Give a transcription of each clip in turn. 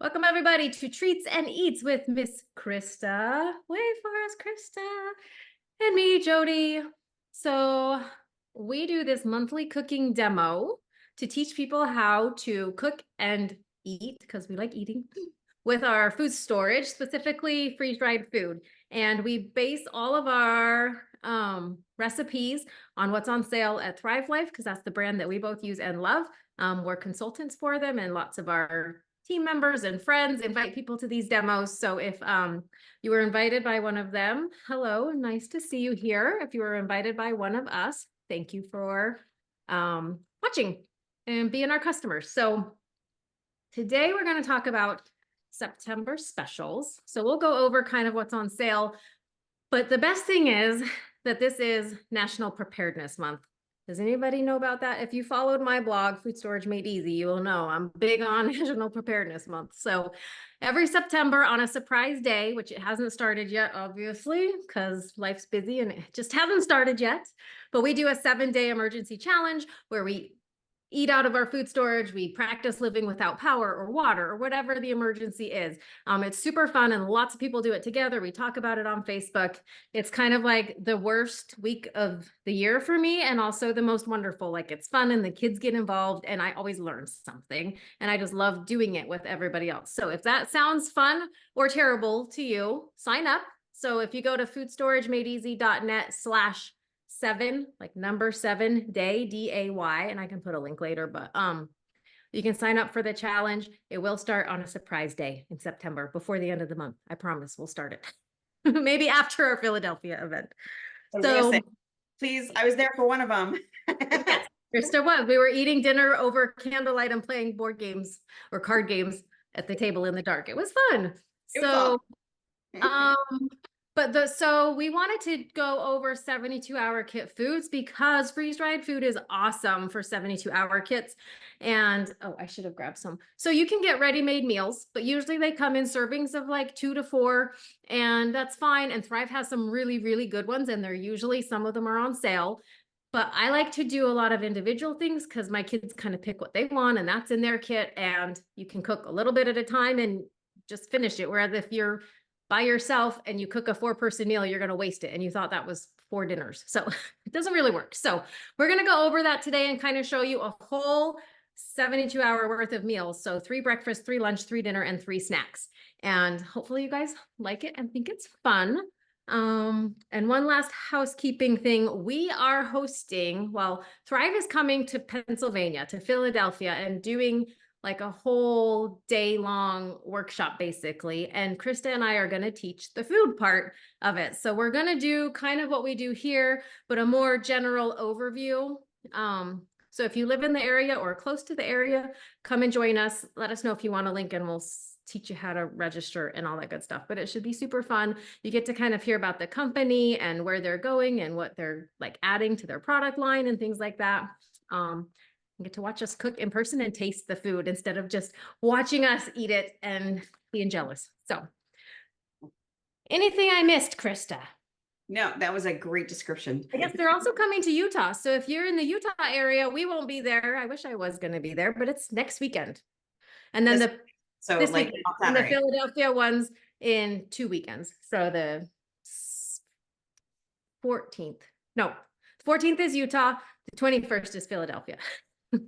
Welcome everybody to Treats and Eats with Miss Krista. Wait for us, Krista. And me, Jodi. So we do this monthly cooking demo to teach people how to cook and eat, because we like eating, with our food storage, specifically freeze-dried food. And we base all of our recipes on what's on sale at Thrive Life, because that's the brand that we both use and love. We're consultants for them, and lots of our team members and friends invite people to these demos. So if you were invited by one of them, hello, nice to see you here. If you were invited by one of us, thank you for watching and being our customers. So today we're going to talk about September specials. So we'll go over kind of what's on sale. But the best thing is that this is National Preparedness Month. Does anybody know about that? If you followed my blog, Food Storage Made Easy, you will know I'm big on National Preparedness Month. So every September on a surprise day, which it hasn't started yet, obviously, because life's busy and it just hasn't started yet, but we do a 7-day emergency challenge where we eat out of our food storage, we practice living without power or water or whatever the emergency is. It's super fun and lots of people do it together. We talk about it on Facebook. It's kind of like the worst week of the year for me, and also the most wonderful. Like, it's fun and the kids get involved and I always learn something, and I just love doing it with everybody else. So if that sounds fun or terrible to you, sign up. So if you go to foodstoragemade.easy.net/7, like number 7 day, DAY, and I can put a link later, but you can sign up for the challenge. It will start on a surprise day in September before the end of the month. I promise we'll start it. Maybe after our Philadelphia event. So please, I was there for one of them. Yes, Krista was. We were eating dinner over candlelight and playing board games or card games at the table in the dark. It was fun. So we wanted to go over 72-hour kit foods because freeze-dried food is awesome for 72-hour kits. And I should have grabbed some. So you can get ready-made meals, but usually they come in servings of like 2 to 4, and that's fine. And Thrive has some really, really good ones, and they're usually, some of them are on sale. But I like to do a lot of individual things because my kids kind of pick what they want, and that's in their kit. And you can cook a little bit at a time and just finish it. Whereas if you're by yourself and you cook a 4-person meal, you're going to waste it. And you thought that was 4 dinners. So it doesn't really work. So we're going to go over that today and kind of show you a whole 72-hour worth of meals. So 3 breakfast, 3 lunch, 3 dinner, and 3 snacks. And hopefully you guys like it and think it's fun. And one last housekeeping thing, we are hosting, Thrive is coming to Pennsylvania, to Philadelphia, and doing like a whole day-long workshop basically. And Krista and I are going to teach the food part of it. So we're going to do kind of what we do here, but a more general overview. So if you live in the area or close to the area, come and join us. Let us know if you want a link and we'll teach you how to register and all that good stuff. But it should be super fun. You get to kind of hear about the company and where they're going and what they're like adding to their product line and things like that. You get to watch us cook in person and taste the food instead of just watching us eat it and being jealous. So anything I missed, Krista? No, that was a great description. I guess they're also coming to Utah. So if you're in the Utah area, we won't be there. I wish I was going to be there, but it's next weekend. And then the Philadelphia one's in 2 weekends. So the 14th. No, 14th is Utah. The 21st is Philadelphia.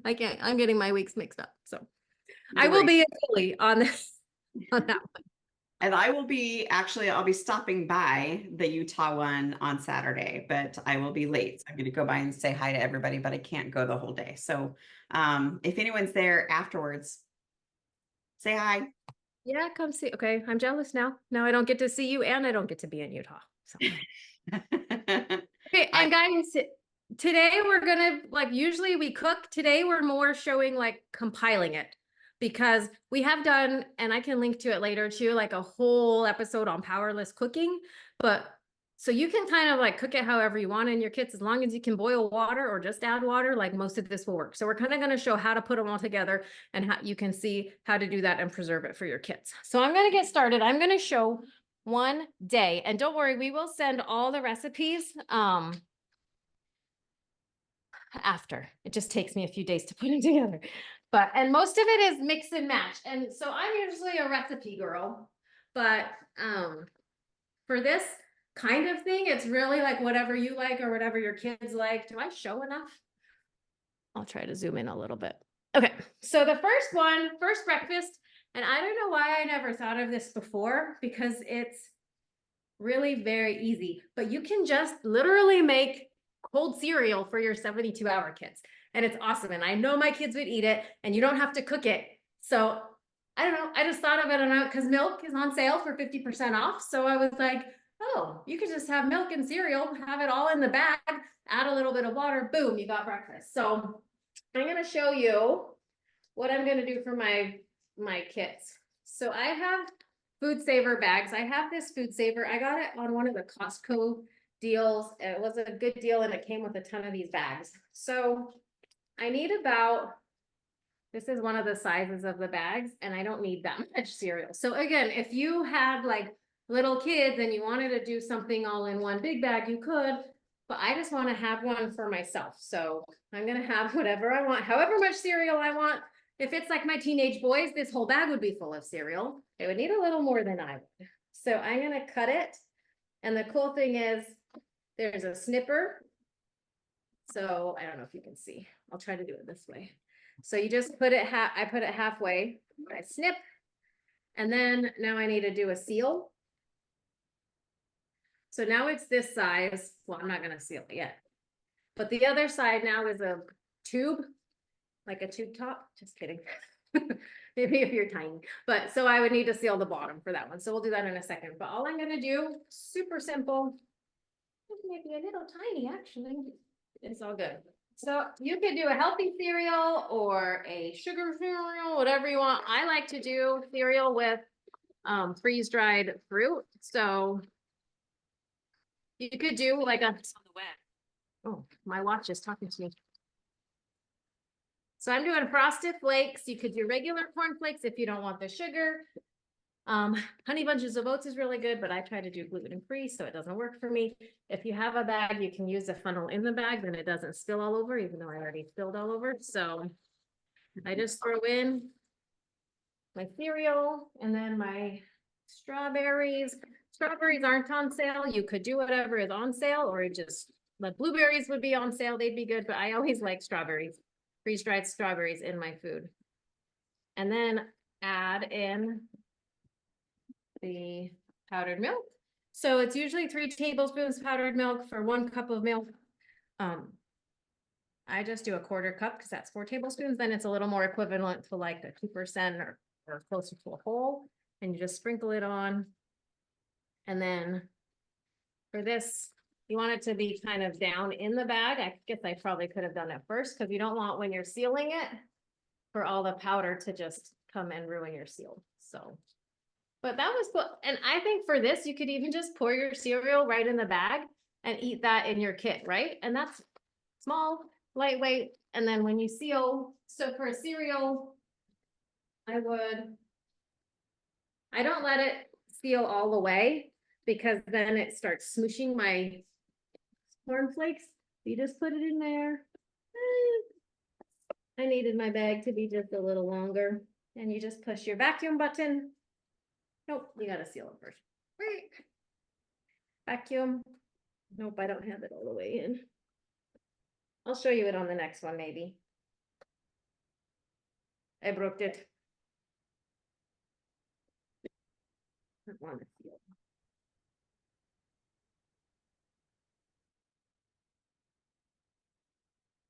I'm getting my weeks mixed up. So I will be in Philly on that one. And I'll be stopping by the Utah one on Saturday, but I will be late. So I'm going to go by and say hi to everybody, but I can't go the whole day. So if anyone's there afterwards, say hi. Yeah, come see. Okay, I'm jealous now. Now I don't get to see you and I don't get to be in Utah. So. Okay, and guys, today we're gonna, like, usually we cook. Today we're more showing like compiling it, because we have done, and I can link to it later too, like a whole episode on powerless cooking. But so you can kind of like cook it however you want in your kits, as long as you can boil water or just add water, like most of this will work. So we're kind of going to show how to put them all together and how you can see how to do that and preserve it for your kits. So I'm going to get started. I'm going to show one day, and don't worry, we will send all the recipes after. It just takes me a few days to put them together. But, and most of it is mix and match. And so I'm usually a recipe girl, but for this kind of thing, it's really like whatever you like or whatever your kids like. Do I show enough? I'll try to zoom in a little bit. Okay, so the first one, first breakfast, and I don't know why I never thought of this before because it's really very easy, but you can just literally make cold cereal for your 72-hour kids. And it's awesome. And I know my kids would eat it and you don't have to cook it. So I don't know. I just thought of it because milk is on sale for 50% off. So I was like, oh, you could just have milk and cereal, have it all in the bag, add a little bit of water, boom, you got breakfast. So I'm going to show you what I'm going to do for my kits. So I have food saver bags. I have this food saver. I got it on one of the Costco deals. It was a good deal and it came with a ton of these bags. So I need about, this is one of the sizes of the bags and I don't need that much cereal. So again, if you had like little kids and you wanted to do something all in one big bag, you could, but I just want to have one for myself. So I'm going to have whatever I want, however much cereal I want. If it's like my teenage boys, this whole bag would be full of cereal. It would need a little more than I would. So I'm going to cut it. And the cool thing is there's a snipper. So I don't know if you can see. I'll try to do it this way. So you just put it, I put it halfway, I snip. And then now I need to do a seal. So now it's this size. Well, I'm not going to seal it yet. But the other side now is a tube, like a tube top. Just kidding. Maybe if you're tiny. But so I would need to seal the bottom for that one. So we'll do that in a second. But all I'm going to do, super simple. Maybe a little tiny, actually. It's all good. So you could do a healthy cereal or a sugar cereal, whatever you want. I like to do cereal with freeze-dried fruit. So you could do like a, oh, my watch is talking to me. So I'm doing Frosted Flakes. You could do regular corn flakes if you don't want the sugar. Honey Bunches of Oats is really good, but I try to do gluten-free, so it doesn't work for me. If you have a bag, you can use a funnel in the bag, then it doesn't spill all over, even though I already spilled all over. So I just throw in my cereal and then my strawberries. Strawberries aren't on sale. You could do whatever is on sale, or just like blueberries would be on sale. They'd be good, but I always like strawberries, freeze-dried strawberries in my food. And then add in the powdered milk. So it's usually 3 tablespoons powdered milk for 1 cup of milk. I just do a 1/4 cup because that's 4 tablespoons. Then it's a little more equivalent to like a 2% or closer to a whole. And you just sprinkle it on. And then for this, you want it to be kind of down in the bag. I guess I probably could have done it first because you don't want when you're sealing it for all the powder to just come and ruin your seal. So, but that was cool. And I think for this, you could even just pour your cereal right in the bag and eat that in your kit, right? And that's small, lightweight. And then when you seal, so for a cereal, I don't let it seal all the way because then it starts smooshing my cornflakes. You just put it in there. I needed my bag to be just a little longer. And you just push your vacuum button. Nope, you gotta seal it first. Vacuum. Nope, I don't have it all the way in. I'll show you it on the next one, maybe. I broke it. I want to seal.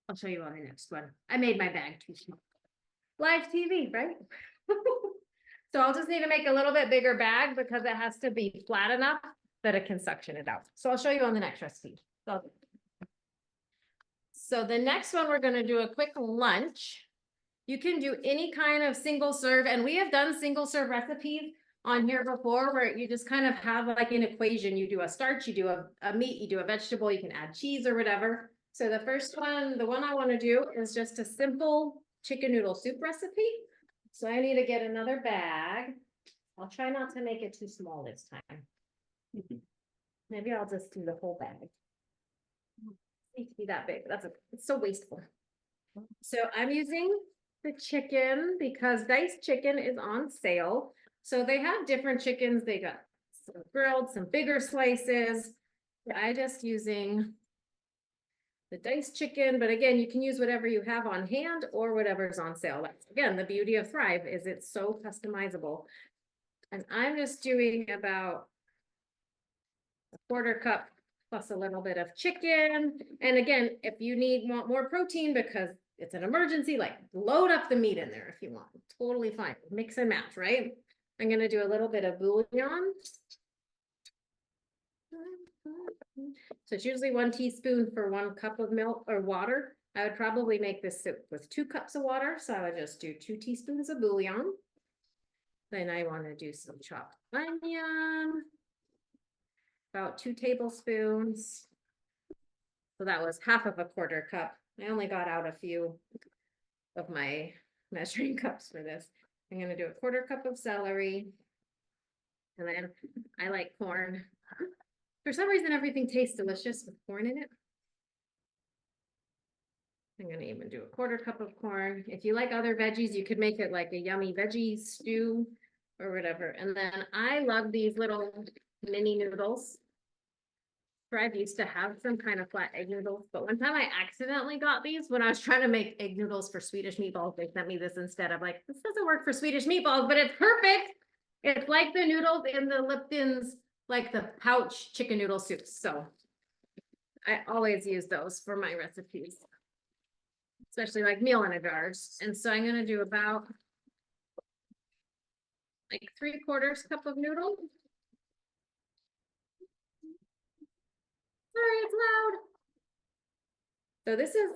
I'll show you on the next one. I made my bag too small. Live TV, right? So I'll just need to make a little bit bigger bag because it has to be flat enough that it can suction it out. So I'll show you on the next recipe. So the next one, we're going to do a quick lunch. You can do any kind of single serve, and we have done single serve recipes on here before where you just kind of have like an equation. You do a starch, you do a meat, you do a vegetable, you can add cheese or whatever. So the first one, the one I want to do is just a simple chicken noodle soup recipe. So I need to get another bag. I'll try not to make it too small this time. Maybe I'll just do the whole bag. Needs to be that big. It's so wasteful. So I'm using the chicken because diced chicken is on sale. So they have different chickens. They got some grilled, some bigger slices. I just using the diced chicken, but again, you can use whatever you have on hand or whatever's on sale. That's again, the beauty of Thrive is it's so customizable. And I'm just doing about a quarter cup plus a little bit of chicken. And again, if you want more protein because it's an emergency, like load up the meat in there if you want. Totally fine. Mix and match, right? I'm gonna do a little bit of bouillon. So it's usually 1 teaspoon for 1 cup of milk or water. I would probably make this soup with 2 cups of water. So I would just do 2 teaspoons of bouillon. Then I want to do some chopped onion, about 2 tablespoons. So that was half of a quarter cup. I only got out a few of my measuring cups for this. I'm going to do a quarter cup of celery. And then I like corn. For some reason, everything tastes delicious with corn in it. I'm going to even do a quarter cup of corn. If you like other veggies, you could make it like a yummy veggie stew or whatever. And then I love these little mini noodles. I've used to have some kind of flat egg noodles, but one time I accidentally got these when I was trying to make egg noodles for Swedish meatballs. They sent me this instead. I'm like, this doesn't work for Swedish meatballs, but it's perfect. It's like the noodles in the Lipton's, like the pouch chicken noodle soups. So I always use those for my recipes, especially like meal in a jars. And so I'm going to do about like 3/4 cup of noodle. Sorry, it's loud. So this is,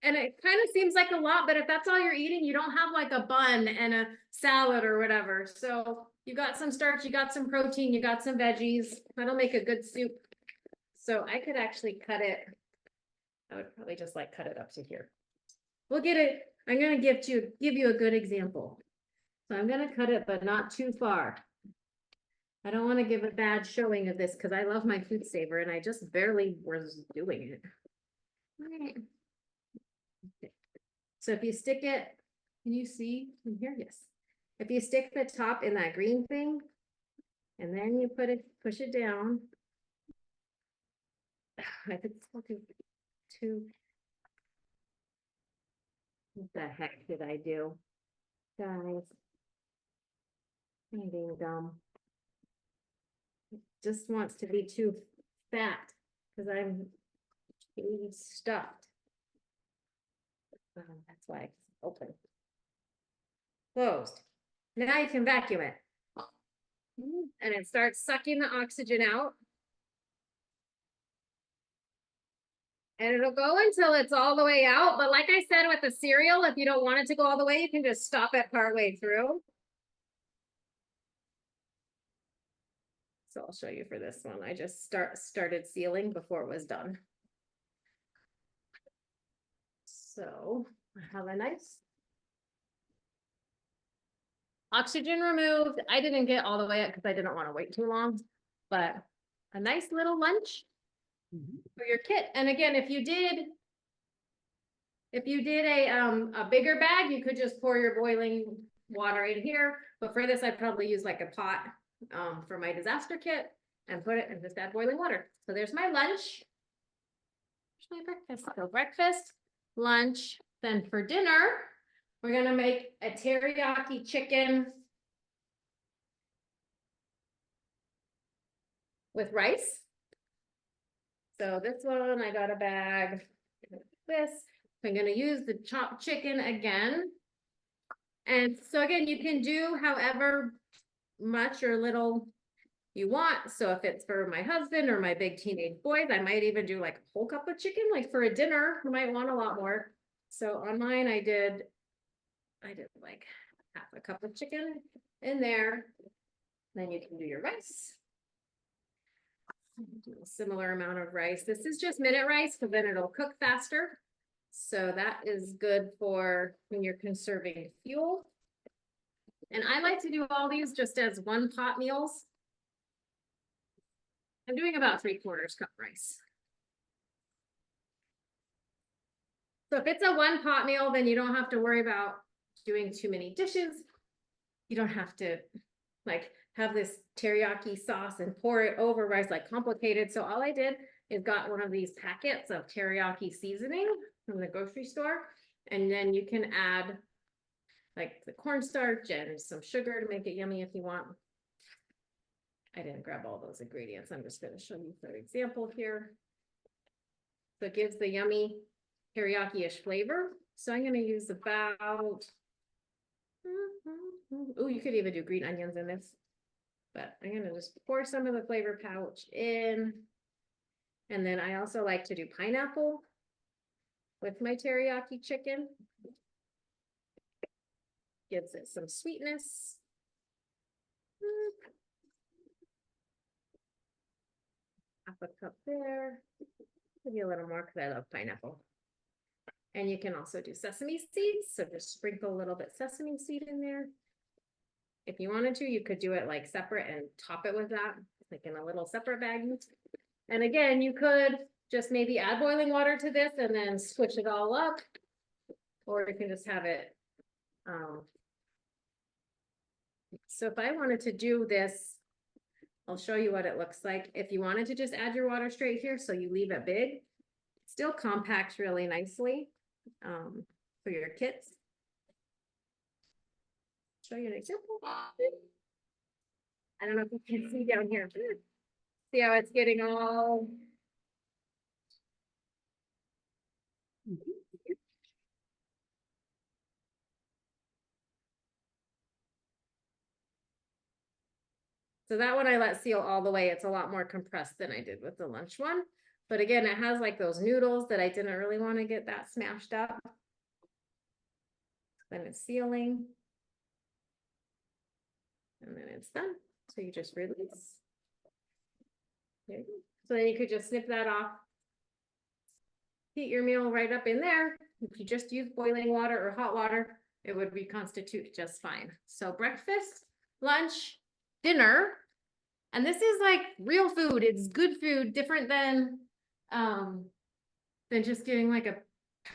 and it kind of seems like a lot, but if that's all you're eating, you don't have like a bun and a salad or whatever. So you got some starch, you got some protein, you got some veggies. That'll make a good soup. So I could actually cut it. I would probably just like cut it up to here. We'll get it. I'm going to give you a good example. So I'm going to cut it, but not too far. I don't want to give a bad showing of this because I love my food saver and I just barely was doing it. All right. So if you stick it, can you see in here? Yes. If you stick the top in that green thing, and then you push it down. I could still do 2. What the heck did I do? Guys, I'm being dumb. It just wants to be too fat because I'm stuffed. That's why it's open. Closed. Now you can vacuum it. And it starts sucking the oxygen out. And it'll go until it's all the way out. But like I said with the cereal, if you don't want it to go all the way, you can just stop it partway through. So I'll show you for this one. I just started sealing before it was done. So I have a nice oxygen removed. I didn't get all the way up because I didn't want to wait too long, but a nice little lunch for your kit. And again, if you did a bigger bag, you could just pour your boiling water in here. But for this, I'd probably use like a pot for my disaster kit and put it in just add boiling water. So there's my lunch. There's my breakfast. So breakfast, lunch. Then for dinner, we're gonna make a teriyaki chicken with rice. So this one, I got a bag. This, I'm gonna use the chopped chicken again. And so again, you can do however much or little you want. So if it's for my husband or my big teenage boys, I might even do like a whole cup of chicken. Like for a dinner, you might want a lot more. So on mine, I did like half a cup of chicken in there. Then you can do your rice. Do a similar amount of rice. This is just minute rice, because then it'll cook faster. So that is good for when you're conserving fuel. And I like to do all these just as one pot meals. I'm doing about 3/4 cup rice. So if it's a one pot meal, then you don't have to worry about doing too many dishes. You don't have to like have this teriyaki sauce and pour it over rice, like complicated. So all I did is got one of these packets of teriyaki seasoning from the grocery store. And then you can add like the cornstarch and some sugar to make it yummy if you want. I didn't grab all those ingredients. I'm just going to show you for example here. So it gives the yummy teriyaki-ish flavor. So I'm going to use about, oh, you could even do green onions in this, but I'm going to just pour some of the flavor pouch in. And then I also like to do pineapple with my teriyaki chicken. Gives it some sweetness. Half a cup there. Maybe a little more because I love pineapple. And you can also do sesame seeds. So just sprinkle a little bit sesame seed in there. If you wanted to, you could do it like separate and top it with that, like in a little separate bag. And again, you could just maybe add boiling water to this and then switch it all up. Or you can just have it. So if I wanted to do this, I'll show you what it looks like. If you wanted to just add your water straight here, so you leave it big, it still compacts really nicely for your kits. Show you an example. I don't know if you can see down here. See how it's getting all. So that one I let seal all the way. It's a lot more compressed than I did with the lunch one. But again, it has like those noodles that I didn't really want to get that smashed up. Then it's sealing. And then it's done. So you just release. There you go. So then you could just snip that off. Heat your meal right up in there. If you just use boiling water or hot water, it would reconstitute just fine. So breakfast, lunch, dinner, and this is like real food. It's good food, different than just getting like a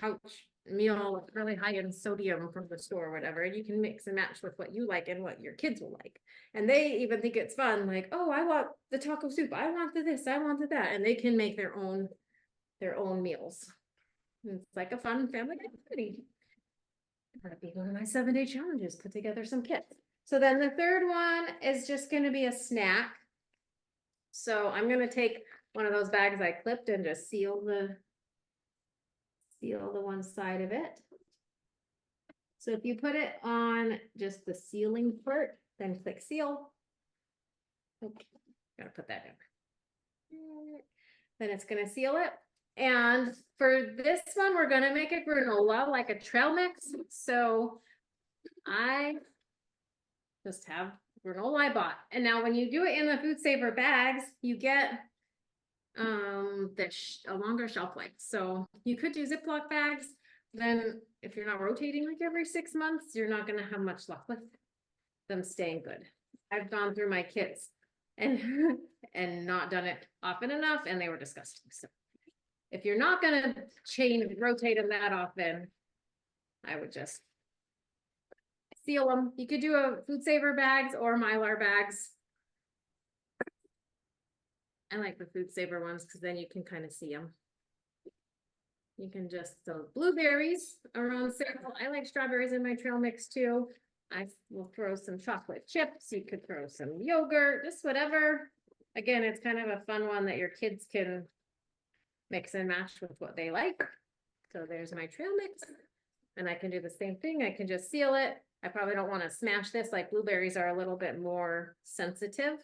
pouch meal really high in sodium from the store or whatever. And you can mix and match with what you like and what your kids will like. And they even think it's fun, like, oh, I want the taco soup, I want the this, I want the that, and they can make their own meals. And it's like a fun family activity. That'd be one of my 7-day challenges, put together some kits. So then the third one is just going to be a snack. So I'm going to take one of those bags I clipped and just seal the one side of it. So if you put it on just the sealing part, then click seal. Okay, gotta put that in. Then it's going to seal it. And for this one, we're going to make a granola, like a trail mix. So I just have granola I bought. And now when you do it in the food saver bags, you get a longer shelf life. So you could do Ziploc bags. Then if you're not rotating like every 6 months, you're not going to have much luck with them staying good. I've gone through my kits and not done it often enough, and they were disgusting. So if you're not going to rotate them that often, I would just seal them. You could do a food saver bags or Mylar bags. I like the food saver ones because then you can kind of see them. You can just, so blueberries are on sale. I like strawberries in my trail mix too. I will throw some chocolate chips. You could throw some yogurt, just whatever. Again, it's kind of a fun one that your kids can mix and match with what they like. So there's my trail mix. And I can do the same thing. I can just seal it. I probably don't want to smash this, like blueberries are a little bit more sensitive.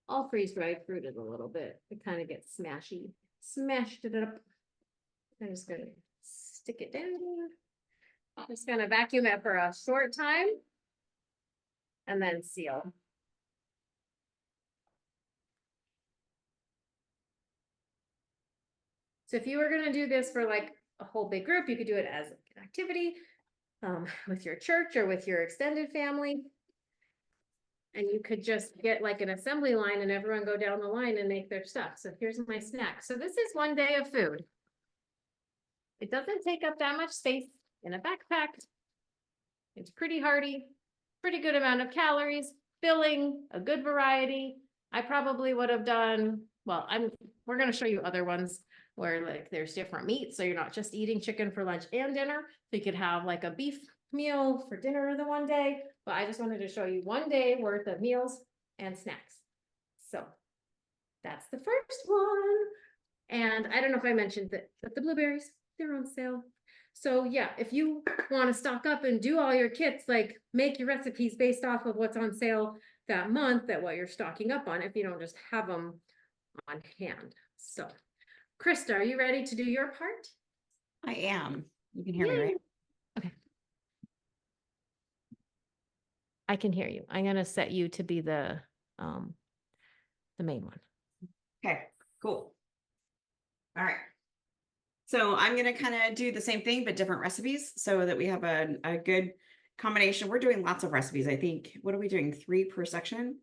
All freeze-dried fruit is a little bit, it kind of gets smashy. Smashed it up. I'm just gonna stick it down. I'm just gonna vacuum it for a short time and then seal. So if you were gonna do this for like a whole big group, you could do it as an activity with your church or with your extended family. And you could just get like an assembly line and everyone go down the line and make their stuff. So here's my snack. So this is 1 day of food. it doesn't take up that much space in a backpack. It's pretty hearty, pretty good amount of calories, filling, a good variety. I probably would have done, well, we're going to show you other ones where like there's different meats. So you're not just eating chicken for lunch and dinner. So you could have like a beef meal for dinner the one day, but I just wanted to show you 1 day worth of meals and snacks. So that's the first one. And I don't know if I mentioned that, but the blueberries, they're on sale. So yeah, if you want to stock up and do all your kits, like make your recipes based off of what's on sale that month, that what you're stocking up on, if you don't just have them on hand. So Krista, are you ready to do your part? I am. You can hear me, right? Okay. I can hear you. I'm gonna set you to be the main one. Okay, cool. All right. So I'm going to kind of do the same thing, but different recipes so that we have a good combination. We're doing lots of recipes. I think, what are we doing? 3 per section?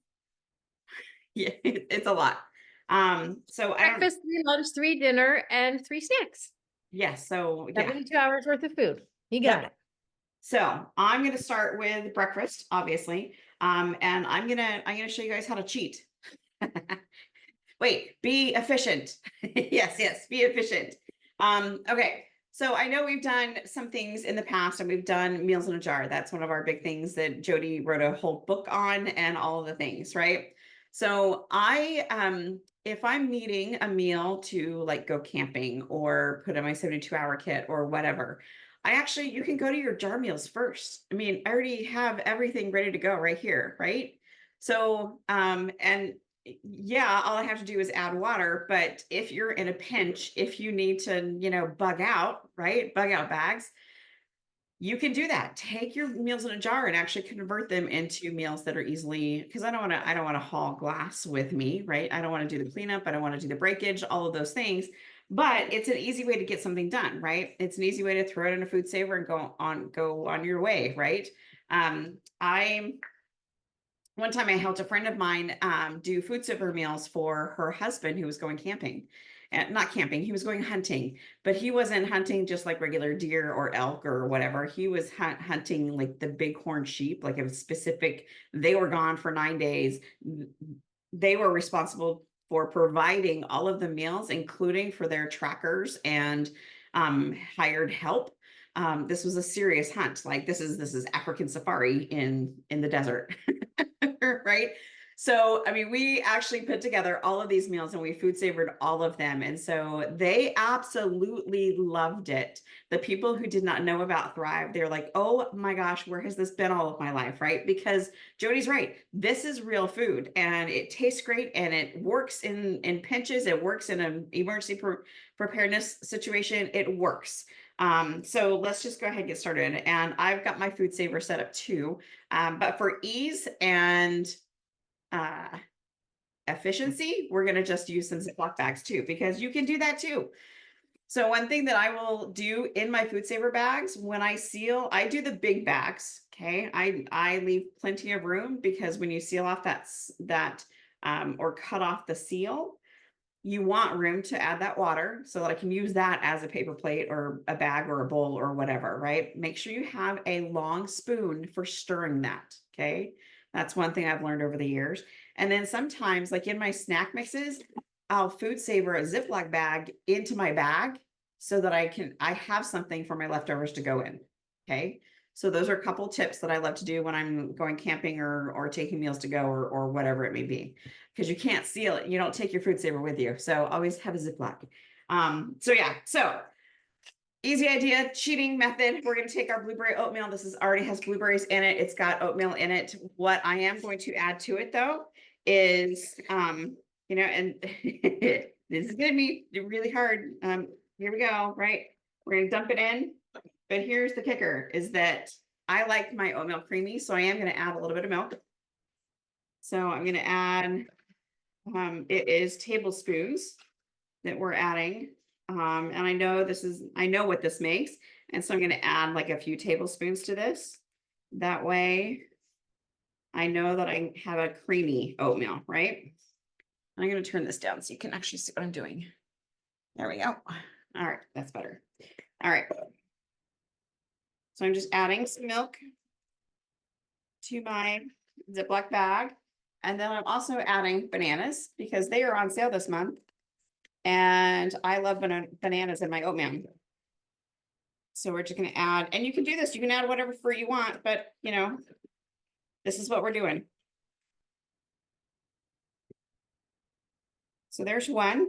Yeah, it's a lot. So Breakfast, 3 lunch, 3 dinner, and 3 snacks. Yeah, so yeah. 72 hours worth of food. You got it. So I'm going to start with breakfast, obviously. And I'm gonna show you guys how to cheat. Wait, be efficient. Yes, be efficient. Okay. So I know we've done some things in the past and we've done meals in a jar. That's one of our big things that Jodi wrote a whole book on and all of the things, right? So if I'm needing a meal to like go camping or put in my 72-hour kit or whatever, you can go to your jar meals first. I mean, I already have everything ready to go right here, right? So, and yeah, all I have to do is add water. But if you're in a pinch, if you need to, bug out, right? Bug out bags, you can do that. Take your meals in a jar and actually convert them into meals that are easily, because I don't want to haul glass with me, right? I don't want to do the cleanup. I don't want to do the breakage, all of those things. But it's an easy way to get something done, right? It's an easy way to throw it in a food saver and go on your way, right? One time I helped a friend of mine do food saver meals for her husband who was going camping. And not camping, he was going hunting, but he wasn't hunting just like regular deer or elk or whatever. He was hunting like the bighorn sheep, like a specific, they were gone for 9 days. They were responsible for providing all of the meals, including for their trackers and hired help. This was a serious hunt. Like this is African safari in the desert. Right? So, I mean, we actually put together all of these meals and we food savored all of them. And so they absolutely loved it. The people who did not know about Thrive, they're like, oh my gosh, where has this been all of my life? Right? Because Jodi's right. This is real food and it tastes great and it works in pinches. It works in an emergency preparedness situation. It works. So let's just go ahead and get started. And I've got my food saver set up too. But for ease and efficiency, we're going to just use some Ziploc bags too, because you can do that too. So one thing that I will do in my food saver bags when I seal, I do the big bags. Okay. I leave plenty of room because when you seal off that or cut off the seal, you want room to add that water so that I can use that as a paper plate or a bag or a bowl or whatever, right? Make sure you have a long spoon for stirring that, okay? That's one thing I've learned over the years. And then sometimes, like in my snack mixes, I'll food saver a Ziploc bag into my bag so that I have something for my leftovers to go in, okay? So those are a couple tips that I love to do when I'm going camping or taking meals to go or whatever it may be, because you can't seal it. You don't take your food saver with you. So always have a Ziploc. So easy idea, cheating method. We're going to take our blueberry oatmeal. This already has blueberries in it. It's got oatmeal in it. What I am going to add to it though is, and this is going to be really hard. Here we go, right? We're going to dump it in. But here's the kicker is that I like my oatmeal creamy, so I am going to add a little bit of milk. So I'm going to add, it is tablespoons that we're adding. And I know what this makes. And so I'm going to add like a few tablespoons to this. That way I know that I have a creamy oatmeal, right? I'm going to turn this down so you can actually see what I'm doing. There we go. All right, that's better. All right. So I'm just adding some milk to my Ziploc bag. And then I'm also adding bananas because they are on sale this month. And I love bananas in my oatmeal. So we're just going to add, and you can do this, you can add whatever fruit you want, but you know, this is what we're doing. So there's one.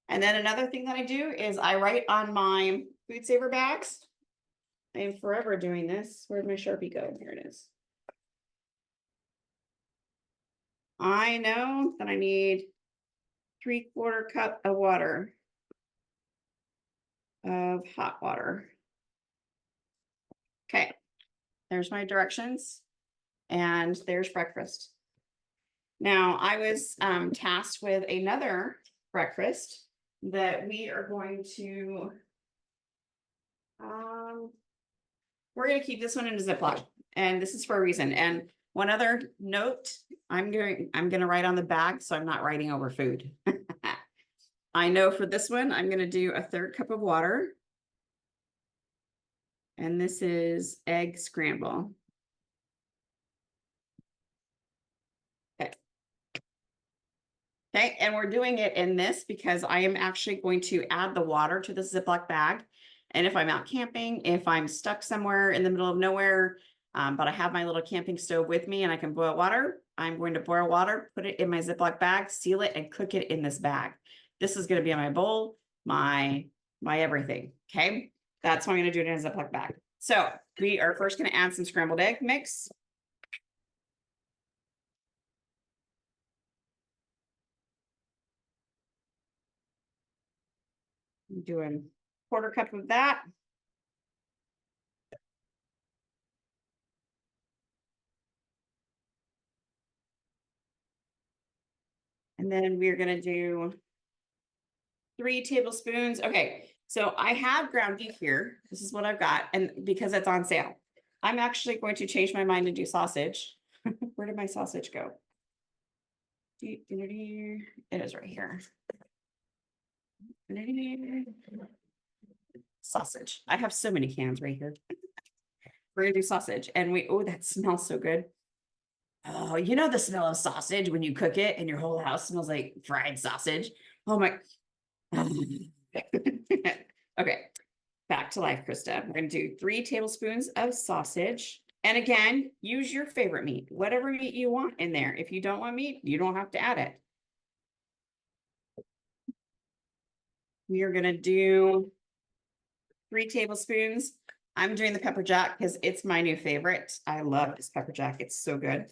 And then another thing that I do is I write on my food saver bags. I am forever doing this. Where'd my Sharpie go? Here it is. I know that I need 3/4 cup of water, of hot water. Okay, there's my directions, and there's breakfast. Now, I was tasked with another breakfast that we are going to, we're going to keep this one in a Ziploc, and this is for a reason. And one other note, I'm going to write on the back, so I'm not writing over food. I know for this one, I'm going to do 1/3 cup of water. And this is egg scramble. Okay. Okay, and we're doing it in this because I am actually going to add the water to the Ziploc bag. And if I'm out camping, if I'm stuck somewhere in the middle of nowhere, but I have my little camping stove with me and I can boil water, I'm going to boil water, put it in my Ziploc bag, seal it, and cook it in this bag. This is going to be in my bowl, my everything. Okay, that's why I'm going to do it in a Ziploc bag. So we are first going to add some scrambled egg mix. I'm doing 1/4 cup of that. And then we're going to do 3 tablespoons. Okay, so I have ground beef here. This is what I've got. And because it's on sale, I'm actually going to change my mind and do sausage. Where did my sausage go? It is right here. Sausage. I have so many cans right here. We're going to do sausage. And oh, that smells so good. Oh, you know the smell of sausage when you cook it and your whole house smells like fried sausage. Oh my. Okay, back to life, Krista. We're going to do 3 tablespoons of sausage. And again, use your favorite meat, whatever meat you want in there. If you don't want meat, you don't have to add it. We are going to do 3 tablespoons. I'm doing the pepper jack because it's my new favorite. I love this pepper jack. It's so good.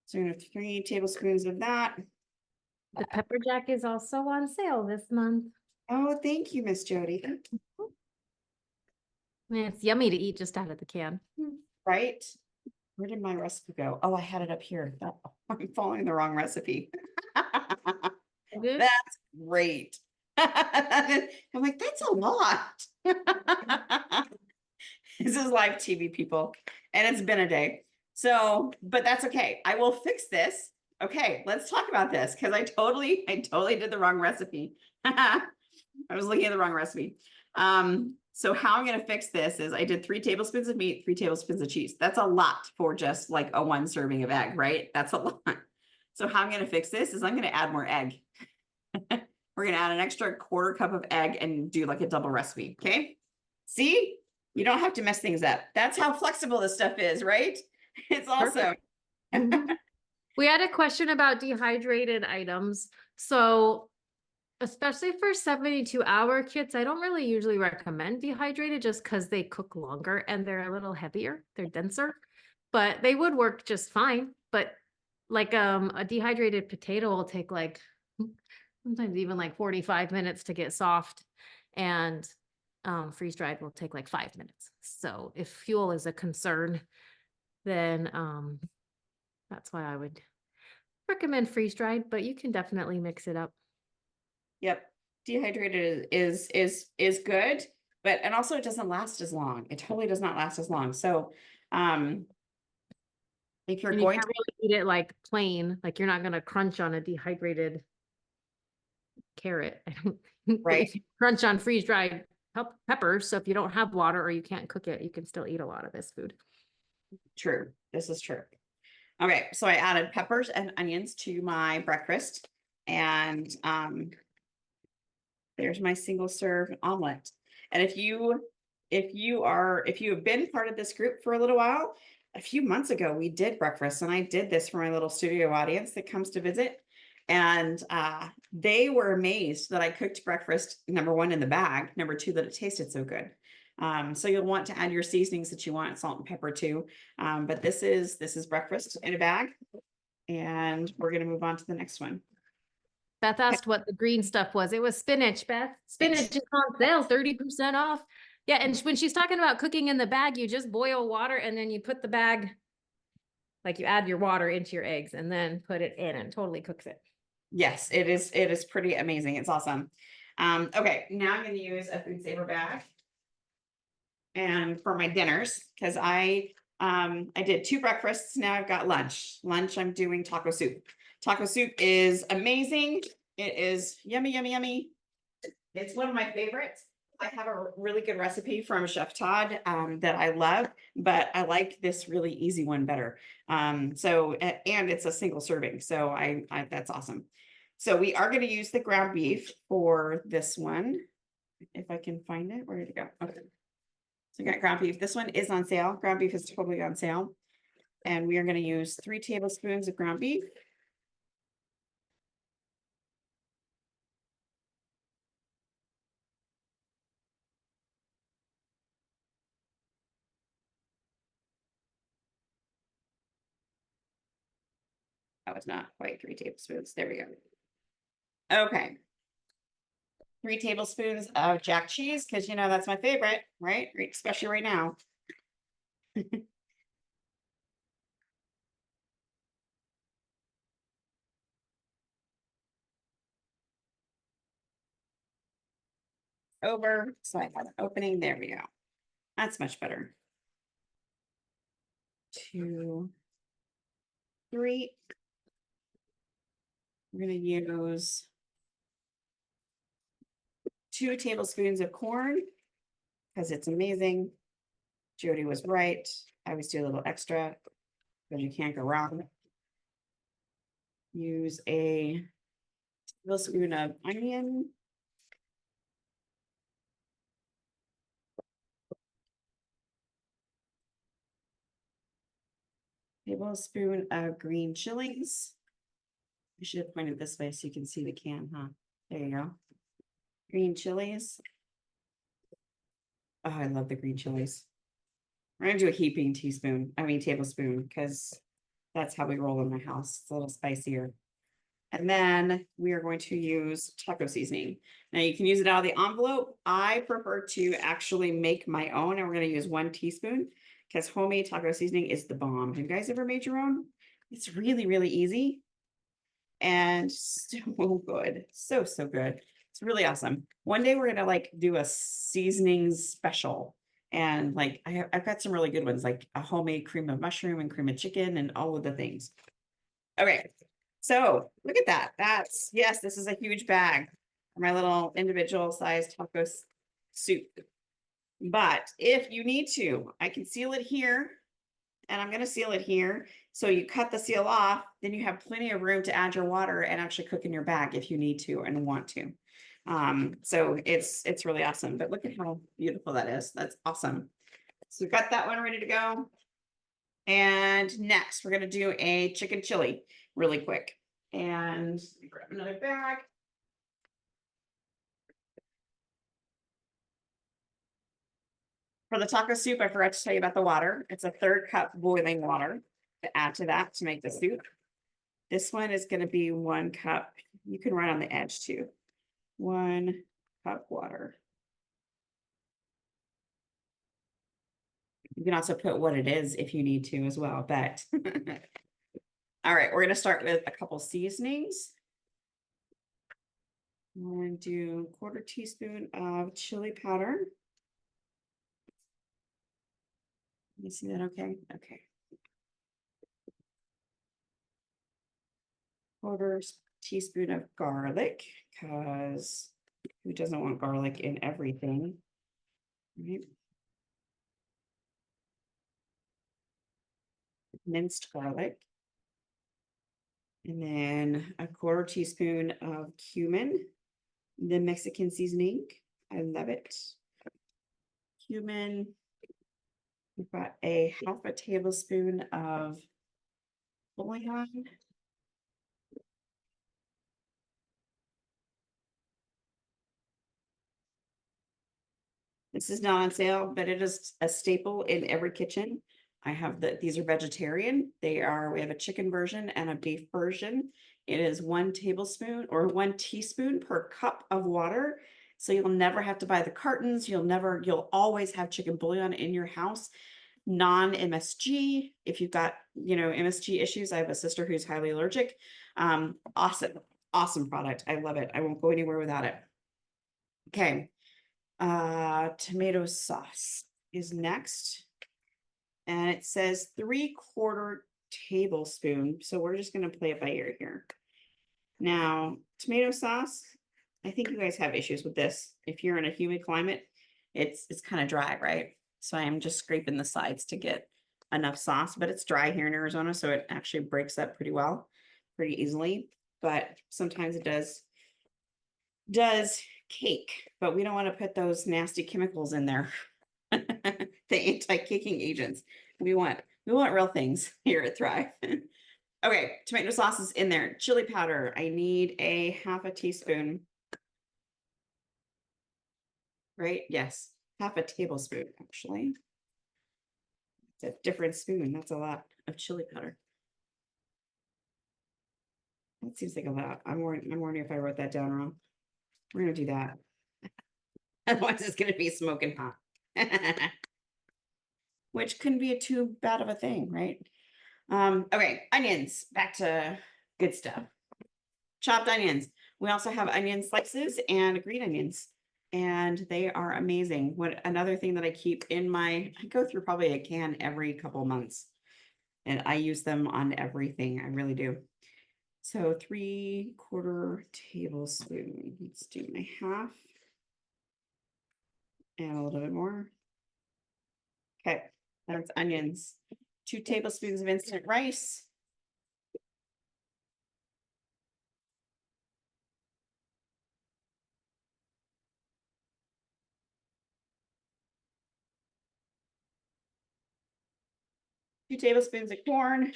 So we're going to have 3 tablespoons of that. The pepper jack is also on sale this month. Oh, thank you, Miss Jodi. It's yummy to eat just out of the can. Right? Where did my recipe go? Oh, I had it up here. I'm following the wrong recipe. That's great. I'm like, that's a lot. This is live TV, people, and it's been a day. So, but that's okay. I will fix this. Okay, let's talk about this because I totally did the wrong recipe. I was looking at the wrong recipe. So how I'm going to fix this is I did 3 tablespoons of meat, 3 tablespoons of cheese. That's a lot for just like a 1 serving of egg, right? That's a lot. So how I'm going to fix this is I'm going to add more egg. We're going to add an extra 1/4 cup of egg and do like a double recipe. Okay. See, you don't have to mess things up. That's how flexible this stuff is, right? It's awesome. We had a question about dehydrated items. So especially for 72-hour kits, I don't really usually recommend dehydrated just because they cook longer and they're a little heavier, they're denser, but they would work just fine. But like a dehydrated potato will take like sometimes even like 45 minutes to get soft, and freeze dried will take like 5 minutes. So if fuel is a concern, then that's why I would recommend freeze dried, but you can definitely mix it up. Yep. Dehydrated is good, but and also it doesn't last as long. It totally does not last as long. So if you're And going you to can't really eat it like plain, like you're not gonna crunch on a dehydrated carrot. Right. Crunch on freeze-dried peppers. So if you don't have water or you can't cook it, you can still eat a lot of this food. True. This is true. Okay, so I added peppers and onions to my breakfast, and there's my single serve omelet. And if you have been part of this group for a little while, a few months ago we did breakfast, and I did this for my little studio audience that comes to visit. And they were amazed that I cooked breakfast, number one, in the bag, number two, that it tasted so good. So you'll want to add your seasonings that you want, salt and pepper too. But this is breakfast in a bag, and we're gonna move on to the next one. Beth asked what the green stuff was. It was spinach, Beth. Spinach is on sale, 30% off. Yeah, and when she's talking about cooking in the bag, you just boil water and then you put the bag, like you add your water into your eggs and then put it in and totally cooks it. Yes, it is. It is pretty amazing. It's awesome. Okay, now I'm going to use a food saver bag, and for my dinners, because I did two breakfasts. Now I've got lunch. Lunch, I'm doing taco soup. Taco soup is amazing. It is yummy, yummy, yummy. It's one of my favorites. I have a really good recipe from Chef Todd that I love, but I like this really easy one better. And it's a single serving, so I that's awesome. So we are going to use the ground beef for this one. If I can find it, where did it go? Okay. So we got ground beef. This one is on sale. Ground beef is totally on sale. And we are going to use 3 tablespoons of ground beef. That was not quite 3 tablespoons. There we go. Okay. 3 tablespoons of jack cheese, because you know that's my favorite, right? Especially right now. Over, so I have an opening. There we go. That's much better. 2, 3. We're going to use 2 tablespoons of corn because it's amazing. Jodi was right. I always do a little extra because you can't go wrong. Use a tablespoon of onion. Tablespoon of green chilies. I should have pointed this way so you can see the can, huh? There you go. Green chilies. Oh, I love the green chilies. We're gonna do a heaping tablespoon, because that's how we roll in my house. It's a little spicier. And then we are going to use taco seasoning. Now you can use it out of the envelope. I prefer to actually make my own, and we're going to use 1 teaspoon because homemade taco seasoning is the bomb. Have you guys ever made your own? It's really, really easy and so good. So, so good. It's really awesome. One day we're going to like do a seasonings special. And like I've got some really good ones, like a homemade cream of mushroom and cream of chicken and all of the things. Okay, so look at that. Yes, this is a huge bag for my little individual sized taco soup. But if you need to, I can seal it here, and I'm going to seal it here. So you cut the seal off, then you have plenty of room to add your water and actually cook in your bag if you need to and want to. So it's really awesome. But look at how beautiful that is. That's awesome. So we've got that one ready to go. And next, we're going to do a chicken chili really quick. And grab another bag. For the taco soup, I forgot to tell you about the water. It's a 1/3 cup boiling water to add to that to make the soup. This one is going to be 1 cup. You can write on the edge too. 1 cup water. You can also put what it is if you need to as well, but all right, we're going to start with a couple seasonings. I'm going to do 1/4 teaspoon of chili powder. You see that okay? Okay. 1/4 teaspoon of garlic, because Who doesn't want garlic in everything? Right? Minced garlic. And then a quarter teaspoon of cumin, the Mexican seasoning. I love it. Cumin. We've got a half a tablespoon of bouillon. This is not on sale, but it is a staple in every kitchen. These are vegetarian. We have a chicken version and a beef version. It is 1 tablespoon or 1 teaspoon per cup of water. So you'll never have to buy the cartons. You'll always have chicken bouillon in your house. Non-MSG. If you've got, MSG issues, I have a sister who's highly allergic. Awesome product. I love it. I won't go anywhere without it. Okay. Tomato sauce is next. And it says 3/4 tablespoon. So we're just going to play it by ear here. Now, tomato sauce, I think you guys have issues with this. If you're in a humid climate, it's kind of dry, right? So I am just scraping the sides to get enough sauce, but it's dry here in Arizona, so it actually breaks up pretty well, pretty easily. But sometimes it does cake, but we don't want to put those nasty chemicals in there. The anti-caking agents. We want real things here at Thrive. Okay, tomato sauce is in there. Chili powder. I need a half a teaspoon. Right? Yes. Half a tablespoon, actually. It's a different spoon. That's a lot of chili powder. That seems like a lot. I'm wondering if I wrote that down wrong. We're gonna do that. Otherwise, it's gonna be smoking hot. Which couldn't be too bad of a thing, right? Okay, onions. Back to good stuff. Chopped onions. We also have onion slices and green onions, and they are amazing. Another thing that I keep I go through probably a can every couple months, and I use them on everything. I really do. So 3/4 tablespoon. Let's do my half. And a little bit more. Okay, that's onions. 2 tablespoons of instant rice. Two tablespoons of corn,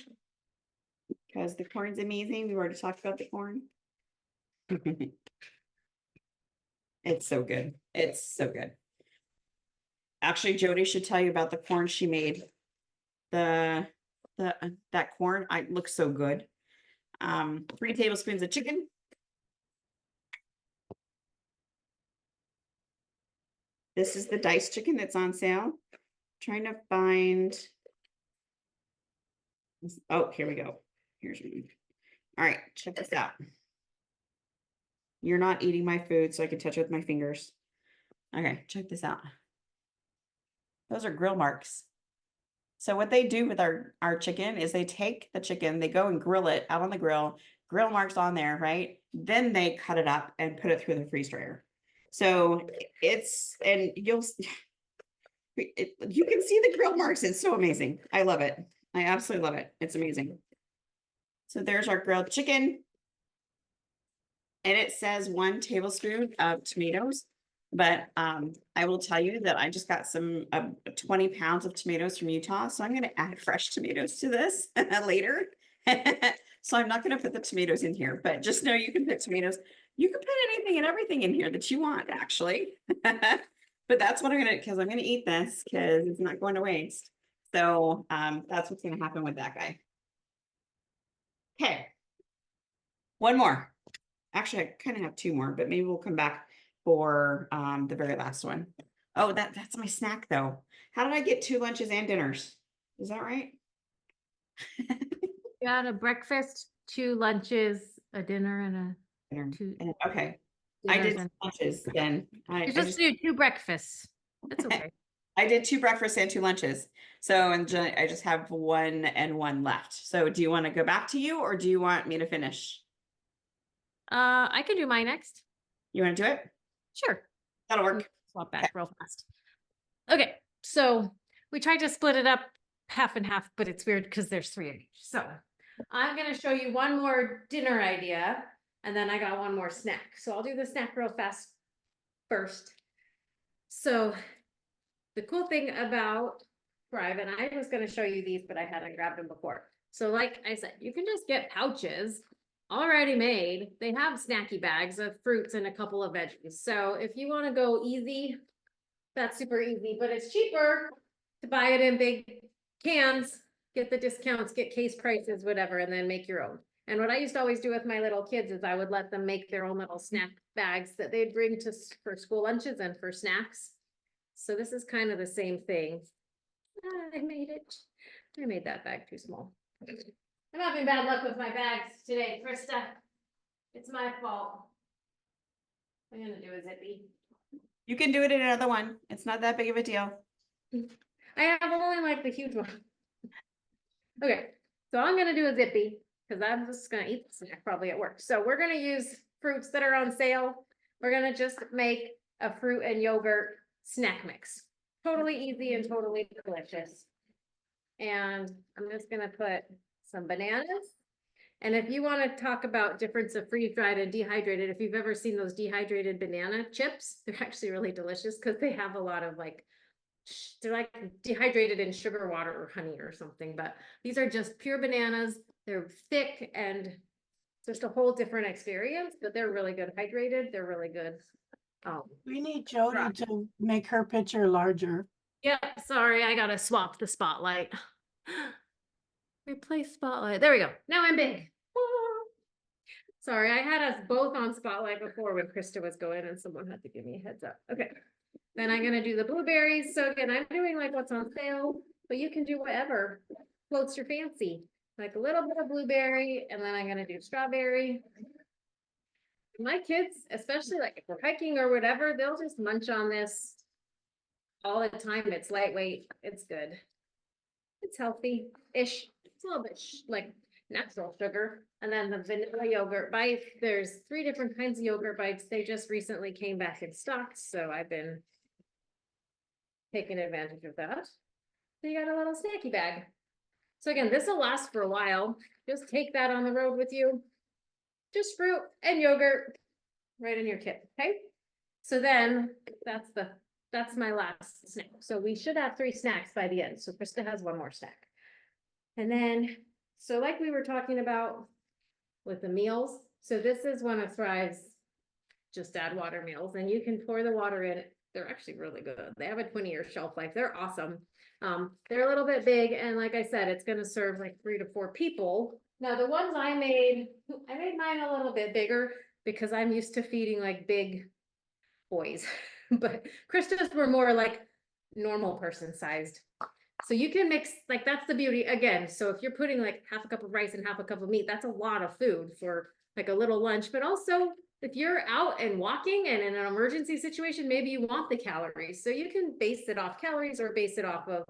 because the corn's amazing. We've already talked about the corn. It's so good. It's so good. Actually, Jodi should tell you about the corn she made. That corn, it looks so good. 3 tablespoons of chicken. This is the diced chicken that's on sale. Trying to find. Oh, here we go. Here's one. All right, check this out. You're not eating my food, so I can touch it with my fingers. Okay, check this out. Those are grill marks. So what they do with our chicken is they take the chicken, they go and grill it out on the grill marks on there, right? Then they cut it up and put it through the freeze dryer. So you can see the grill marks. It's so amazing. I love it. I absolutely love it. It's amazing. So there's our grilled chicken. And it says 1 tablespoon of tomatoes. But I will tell you that I just got some 20 pounds of tomatoes from Utah. So I'm going to add fresh tomatoes to this later. So I'm not going to put the tomatoes in here, but just know you can put tomatoes. You can put anything and everything in here that you want, actually. But that's what I'm going to, because I'm going to eat this because it's not going to waste. So that's what's going to happen with that guy. Okay. One more. Actually, I kind of have 2 more, but maybe we'll come back for the very last one. Oh, that's my snack though. How did I get 2 lunches and dinners? Is that right? You had a breakfast, 2 lunches, a dinner, and a Okay. I did lunches then. You just do 2 breakfasts. That's okay. I did 2 breakfasts and 2 lunches. So I just have 1 and 1 left. So do you want to go back to you or do you want me to finish? I can do my next. You want to do it? Sure. That'll work. Swap back real fast. Okay, so we tried to split it up half and half, but it's weird because there's 3 of each. So I'm gonna show you one more dinner idea, and then I got one more snack. So I'll do the snack real fast first. So the cool thing about Thrive, and I was gonna show you these, but I hadn't grabbed them before. So like I said, you can just get pouches already made. They have snacky bags of fruits and a couple of veggies. So if you want to go easy, that's super easy, but it's cheaper to buy it in big cans, get the discounts, get case prices, whatever, and then make your own. And what I used to always do with my little kids is I would let them make their own little snack bags that they'd bring to for school lunches and for snacks. So this is kind of the same thing. I made it. I made that bag too small. I'm having bad luck with my bags today, Krista. It's my fault. I'm gonna do a zippy. You can do it in another one. It's not that big of a deal. I have only like the huge one. Okay, so I'm gonna do a zippy because I'm just gonna eat the snack probably at work. So we're gonna use fruits that are on sale. We're gonna just make a fruit and yogurt snack mix. Totally easy and totally delicious. And I'm just gonna put some bananas. And if you want to talk about difference of freeze-dried and dehydrated, if you've ever seen those dehydrated banana chips, they're actually really delicious because they have a lot of like, they're like dehydrated in sugar water or honey or something, but these are just pure bananas. They're thick and just a whole different experience, but they're really good hydrated. They're really good. We need Jodi to make her picture larger. Yeah, sorry, I gotta swap the spotlight. Replace spotlight. There we go. Now I'm big. Sorry, I had us both on spotlight before when Krista was going and someone had to give me a heads up. Okay. Then I'm gonna do the blueberries. So again, I'm doing like what's on sale, but you can do whatever floats your fancy. Like a little bit of blueberry, and then I'm gonna do strawberry. My kids, especially like if we're hiking or whatever, they'll just munch on this all the time. It's lightweight. It's good. It's healthy-ish. It's a little bit like natural sugar. And then the vanilla yogurt bites. There's 3 different kinds of yogurt bites. They just recently came back in stock, so I've been taking advantage of that. So you got a little snacky bag. So again, this will last for a while. Just take that on the road with you. Just fruit and yogurt right in your kit, okay? So then that's my last snack. So we should have 3 snacks by the end. So Krista has 1 more snack. And then, so like we were talking about with the meals, so this is one of Thrive's just add water meals, and you can pour the water in. They're actually really good. They have a 20-year shelf life. They're awesome. They're a little bit big, and like I said, it's going to serve like 3 to 4 people. Now the ones I made mine a little bit bigger because I'm used to feeding like big boys, but Krista's were more like normal person sized. So you can mix, like that's the beauty again. So if you're putting like half a cup of rice and half a cup of meat, that's a lot of food for like a little lunch. But also if you're out and walking and in an emergency situation, maybe you want the calories. So you can base it off calories or base it off of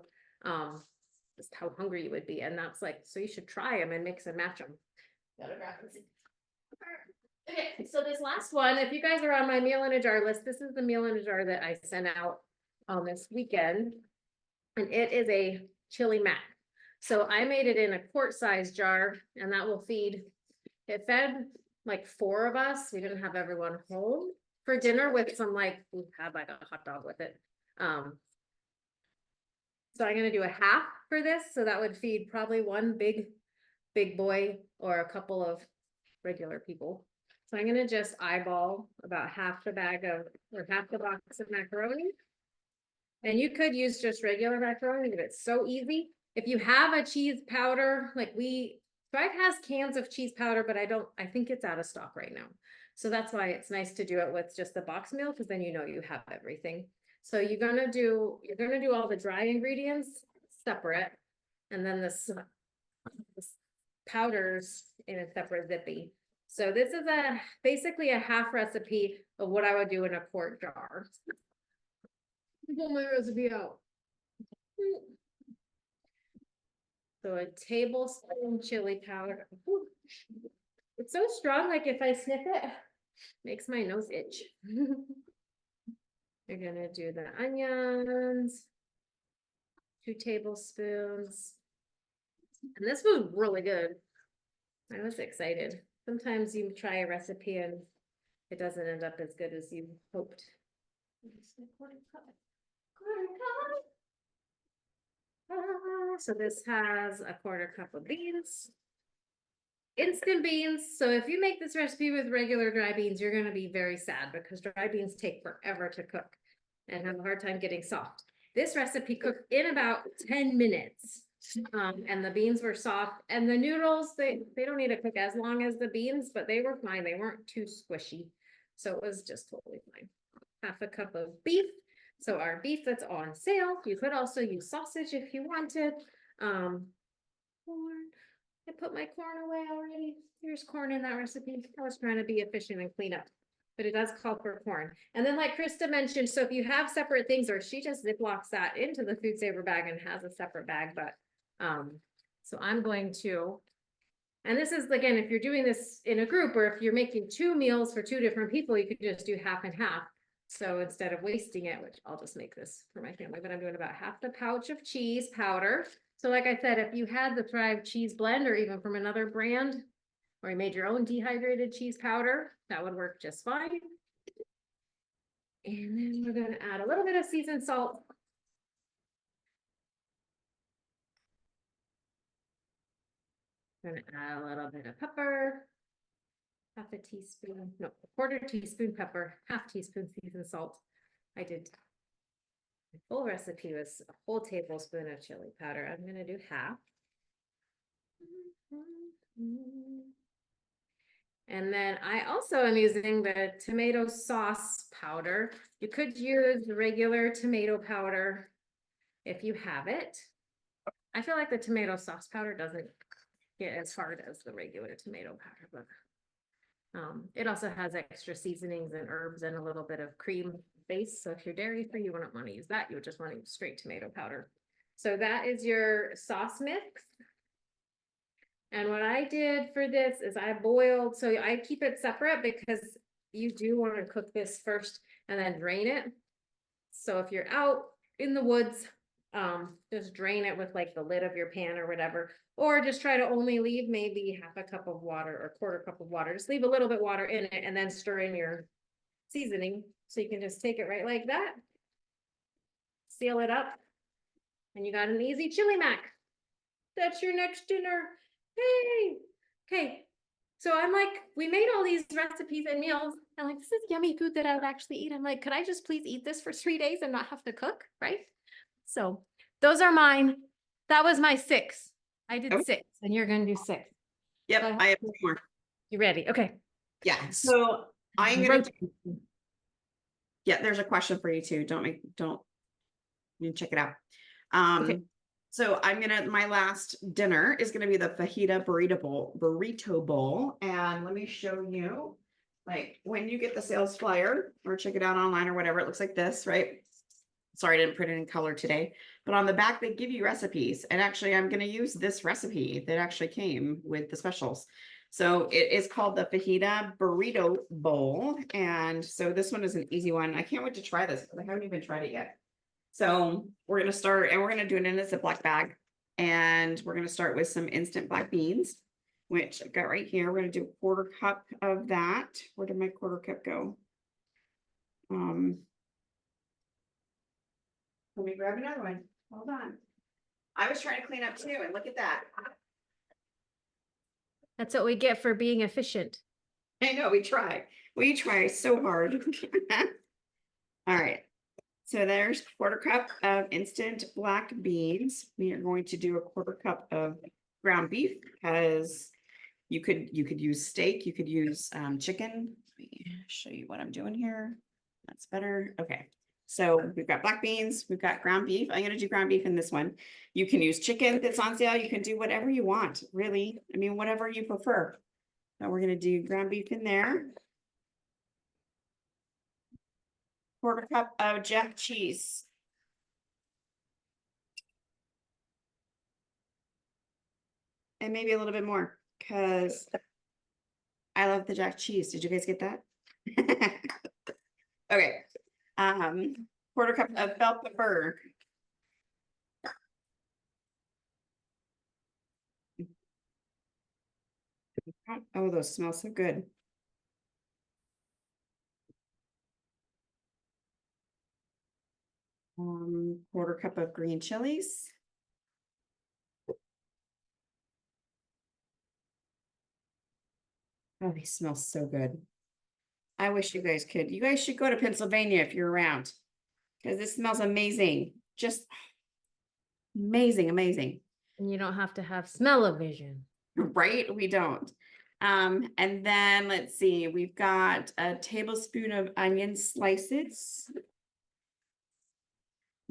just how hungry you would be. And that's like, so you should try them and mix and match them. Gotta grab and see. Okay, so this last one, if you guys are on my meal in a jar list, this is the meal in a jar that I sent out this weekend. And it is a chili mac. So I made it in a quart-sized jar, and that will feed, it fed like 4 of us. We didn't have everyone home for dinner with some like, we had like a hot dog with it. So I'm gonna do a half for this. So that would feed probably 1 big boy or a couple of regular people. So I'm gonna just eyeball about half the bag of, or half the box of macaroni. And you could use just regular macaroni, but it's so easy. If you have a cheese powder, like Thrive has cans of cheese powder, but I think it's out of stock right now. So that's why it's nice to do it with just the box meal, because then you know you have everything. So you're gonna do all the dry ingredients separate, and then this powders in a separate zippy. So this is basically a half recipe of what I would do in a quart jar. Pull my recipe out. So a tablespoon chili powder. Ooh. It's so strong, like if I sniff it, makes my nose itch. You're gonna do the onions, 2 tablespoons. And this was really good. I was excited. Sometimes you try a recipe and it doesn't end up as good as you hoped. Quarter cup. So this has a 1/4 cup of beans. Instant beans. So if you make this recipe with regular dry beans, you're going to be very sad because dry beans take forever to cook and have a hard time getting soft. This recipe cooked in about 10 minutes. And the beans were soft, and the noodles, they don't need to cook as long as the beans, but they were fine. They weren't too squishy. So it was just totally fine. 1/2 cup of beef. So our beef that's on sale. You could also use sausage if you wanted. Corn. I put my corn away already. There's corn in that recipe. I was trying to be efficient and clean up, but it does call for corn. And then like Krista mentioned, so if you have separate things, or she just Ziplocs that into the food saver bag and has a separate bag, but so I'm going to, and this is again, if you're doing this in a group or if you're making 2 meals for 2 different people, you could just do half and half. So instead of wasting it, which I'll just make this for my family, but I'm doing about 1/2 the pouch of cheese powder. So like I said, if you had the Thrive cheese blend or even from another brand, or you made your own dehydrated cheese powder, that would work just fine. And then we're going to add a little bit of seasoned salt. Going to add a little bit of pepper. 1/2 teaspoon, no, 1/4 teaspoon pepper, 1/2 teaspoon seasoned salt. I did, the full recipe was a whole tablespoon of chili powder. I'm going to do 1/2. And then I also am using the tomato sauce powder. You could use regular tomato powder if you have it. I feel like the tomato sauce powder doesn't get as hard as the regular tomato powder, but it also has extra seasonings and herbs and a little bit of cream base. So if you're dairy free, you wouldn't want to use that. You would just want to use straight tomato powder. So that is your sauce mix. And what I did for this is I boiled, so I keep it separate because you do want to cook this first and then drain it. So if you're out in the woods, just drain it with like the lid of your pan or whatever, or just try to only leave maybe 1/2 cup of water or 1/4 cup of water. Just leave a little bit water in it and then stir in your seasoning. So you can just take it right like that, seal it up, and you got an easy chili mac. That's your next dinner. Hey, okay. So I'm like, we made all these recipes and meals. I'm like, this is yummy food that I would actually eat. I'm like, could I just please eat this for 3 days and not have to cook, right? So those are mine. That was my 6. I did 6, and you're gonna do 6. Yep, I have 2 more. You ready? Okay. Yeah, so I'm gonna there's a question for you too. You check it out. Okay. So my last dinner is gonna be the fajita burrito bowl. And let me show you, like when you get the sales flyer or check it out online or whatever, it looks like this, right? Sorry, I didn't print it in color today, but on the back, they give you recipes. And actually I'm gonna use this recipe that actually came with the specials. So it is called the fajita burrito bowl. And so this one is an easy one. I can't wait to try this because I haven't even tried it yet. So we're going to start, and we're going to do it in a Ziploc bag. And we're going to start with some instant black beans, which I've got right here. We're going to do 1/4 cup of that. Where did my 1/4 cup go? Let me grab another one. Hold on. I was trying to clean up too, and look at that. That's what we get for being efficient. I know, we try. We try so hard. All right. So there's 1/4 cup of instant black beans. We are going to do a 1/4 cup of ground beef because you could use steak, you could use chicken. Let me show you what I'm doing here. That's better. Okay. So we've got black beans, we've got ground beef. I'm going to do ground beef in this one. You can use chicken that's on sale. You can do whatever you want, really. I mean, whatever you prefer. So we're going to do ground beef in there. 1/4 cup of Jack cheese. And maybe a little bit more because I love the Jack cheese. Did you guys get that? Okay. Quarter cup of bell pepper. Oh, those smell so good. Quarter cup of green chilies. Oh, they smell so good. I wish you guys could. You guys should go to Pennsylvania if you're around, because this smells amazing. Just amazing, amazing. And you don't have to have smell-o-vision. Right? We don't. And then let's see, we've got a tablespoon of onion slices.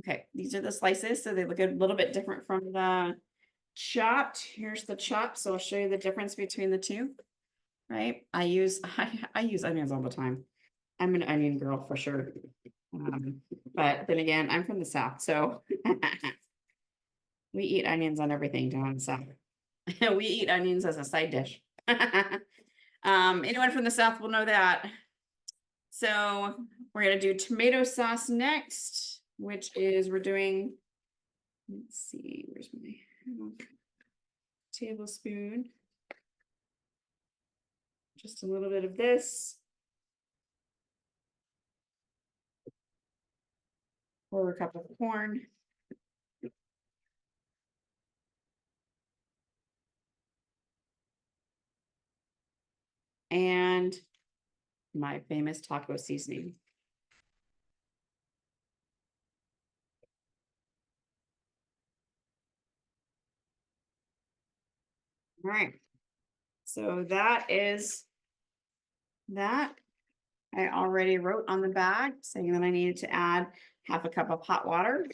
Okay, these are the slices, so they look a little bit different from the chopped. Here's the chopped, so I'll show you the difference between the two. Right? I use onions all the time. I'm an onion girl for sure. But then again, I'm from the South, so we eat onions on everything down in the South. We eat onions as a side dish. Anyone from the South will know that. So we're gonna do tomato sauce next, which is we're doing, let's see, where's my tablespoon? Just a little bit of this. Or a cup of corn. And my famous taco seasoning. All right. So that is that. I already wrote on the bag saying that I needed to add half a cup of hot water.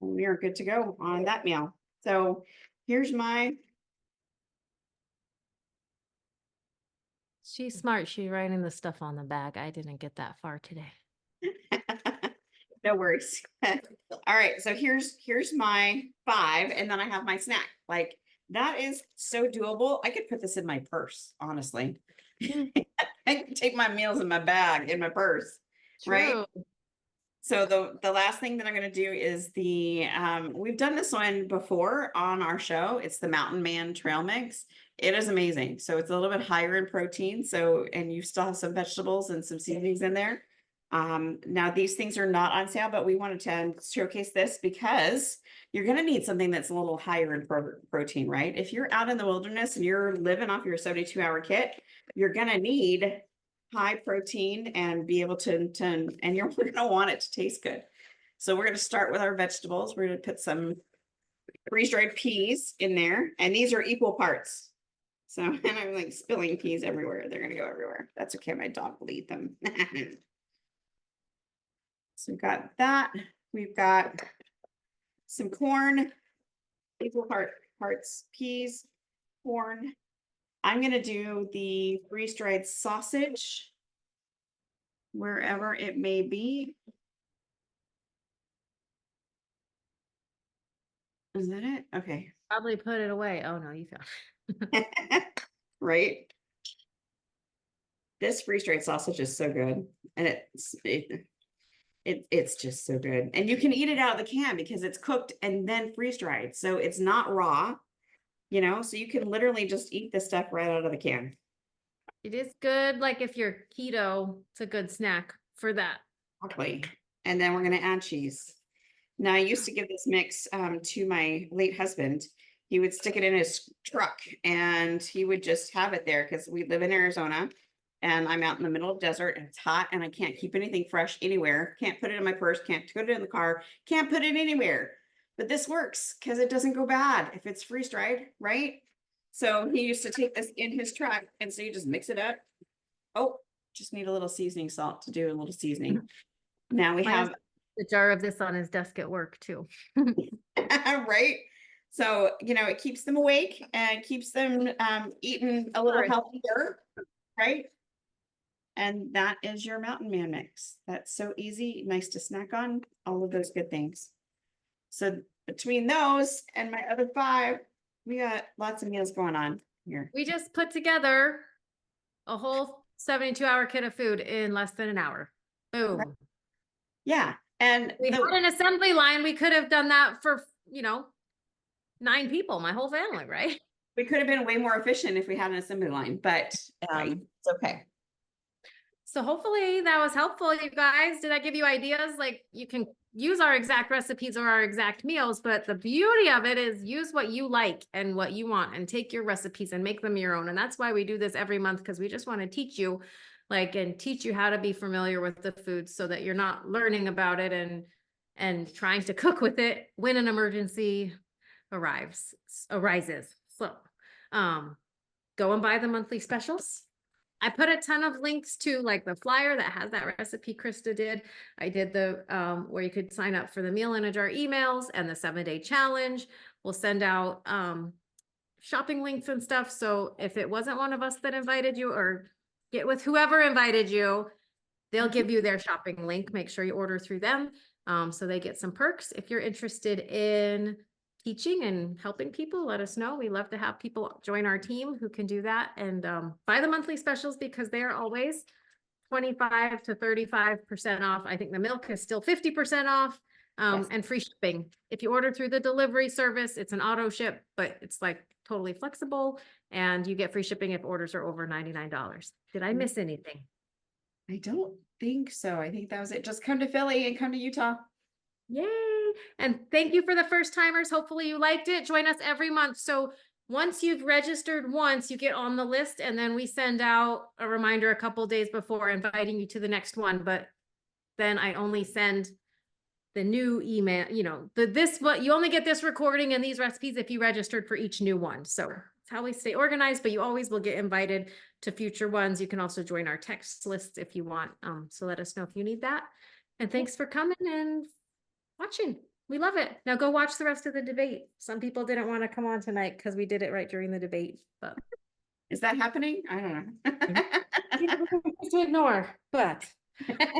And we are good to go on that meal. So here's my She's smart. She's writing the stuff on the bag. I didn't get that far today. no worries. All right, so here's my 5, and then I have my snack. Like that is so doable. I could put this in my purse, honestly. I can take my meals in my bag, in my purse, right? True. So the last thing that I'm going to do is the, we've done this one before on our show. It's the Mountain Man Trail Mix. It is amazing. So it's a little bit higher in protein. So, and you still have some vegetables and some seasonings in there. Now these things are not on sale, but we wanted to showcase this because you're going to need something that's a little higher in protein, right? If you're out in the wilderness and you're living off your 72-hour kit, you're going to need high protein and be able to and you're going to want it to taste good. So we're going to start with our vegetables. We're going to put some freeze-dried peas in there, and these are equal parts. So, and I'm like spilling peas everywhere. They're going to go everywhere. That's okay. My dog will eat them. So we've got that. We've got some corn, equal parts peas, corn. I'm going to do the freeze-dried sausage wherever it may be. Is that it? Okay. Probably put it away. Oh no, you found. Right. This freeze-dried sausage is so good, and it's just so good. And you can eat it out of the can because it's cooked and then freeze-dried, so it's not raw. You know, so you can literally just eat this stuff right out of the can. It is good. Like if you're keto, it's a good snack for that. Exactly. And then we're going to add cheese. Now, I used to give this mix to my late husband. He would stick it in his truck and he would just have it there because we live in Arizona and I'm out in the middle of the desert and it's hot and I can't keep anything fresh anywhere. Can't put it in my purse, can't put it in the car, can't put it anywhere. But this works because it doesn't go bad if it's freeze dried, right? So he used to take this in his truck and so you just mix it up. Oh, just need a little seasoning salt to do a little seasoning. Now we have the jar of this on his desk at work too. right. So, you know, it keeps them awake and keeps them eating a little healthier, right? And that is your Mountain Man mix. That's so easy, nice to snack on, all of those good things. So between those and my other 5, we got lots of meals going on here. We just put together a whole 72-hour kit of food in less than an hour. Boom. Yeah. And We had an assembly line. We could have done that for, 9 people, my whole family, right? we could have been way more efficient if we had an assembly line, but Right. it's okay. So hopefully that was helpful, you guys. Did I give you ideas? Like you can use our exact recipes or our exact meals, but the beauty of it is use what you like and what you want and take your recipes and make them your own. And that's why we do this every month, because we just want to teach you and teach you how to be familiar with the food so that you're not learning about it and trying to cook with it when an emergency arises. So go and buy the monthly specials. I put a ton of links to like the flyer that has that recipe Krista did. I did the where you could sign up for the meal in a jar emails and the 7-day challenge. We'll send out shopping links and stuff. So if it wasn't one of us that invited you, or get with whoever invited you, they'll give you their shopping link. Make sure you order through them so they get some perks. If you're interested in teaching and helping people, let us know. We love to have people join our team who can do that, and buy the monthly specials because they're always 25 to 35% off. I think the milk is still 50% off, Yes. and free shipping. If you order through the delivery service, it's an auto ship, but it's like totally flexible, and you get free shipping if orders are over $99. Did I miss anything? I don't think so. I think that was it. Just come to Philly and come to Utah. Yay. And thank you for the first timers. Hopefully you liked it. Join us every month. So once you've registered once, you get on the list, and then we send out a reminder a couple days before inviting you to the next one. But then I only send the new email, you only get this recording and these recipes if you registered for each new one. So it's how we stay organized, but you always will get invited to future ones. You can also join our text list if you want. So let us know if you need that. And thanks for coming and watching. We love it. Now go watch the rest of the debate. Some people didn't want to come on tonight because we did it right during the debate, but Is that happening? I don't know. to ignore, but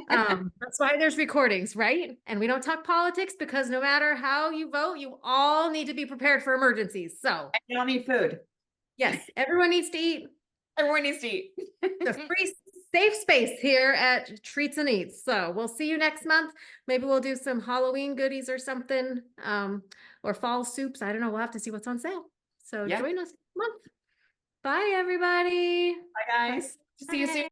that's why there's recordings, right? And we don't talk politics because no matter how you vote, you all need to be prepared for emergencies. So I don't need food. yes, everyone needs to eat. Everyone needs to eat. The free safe space here at Treats and Eats. So we'll see you next month. Maybe we'll do some Halloween goodies or something, or fall soups. I don't know. We'll have to see what's on sale. So Yeah. join us next month. Bye, everybody. Bye, guys. See you soon.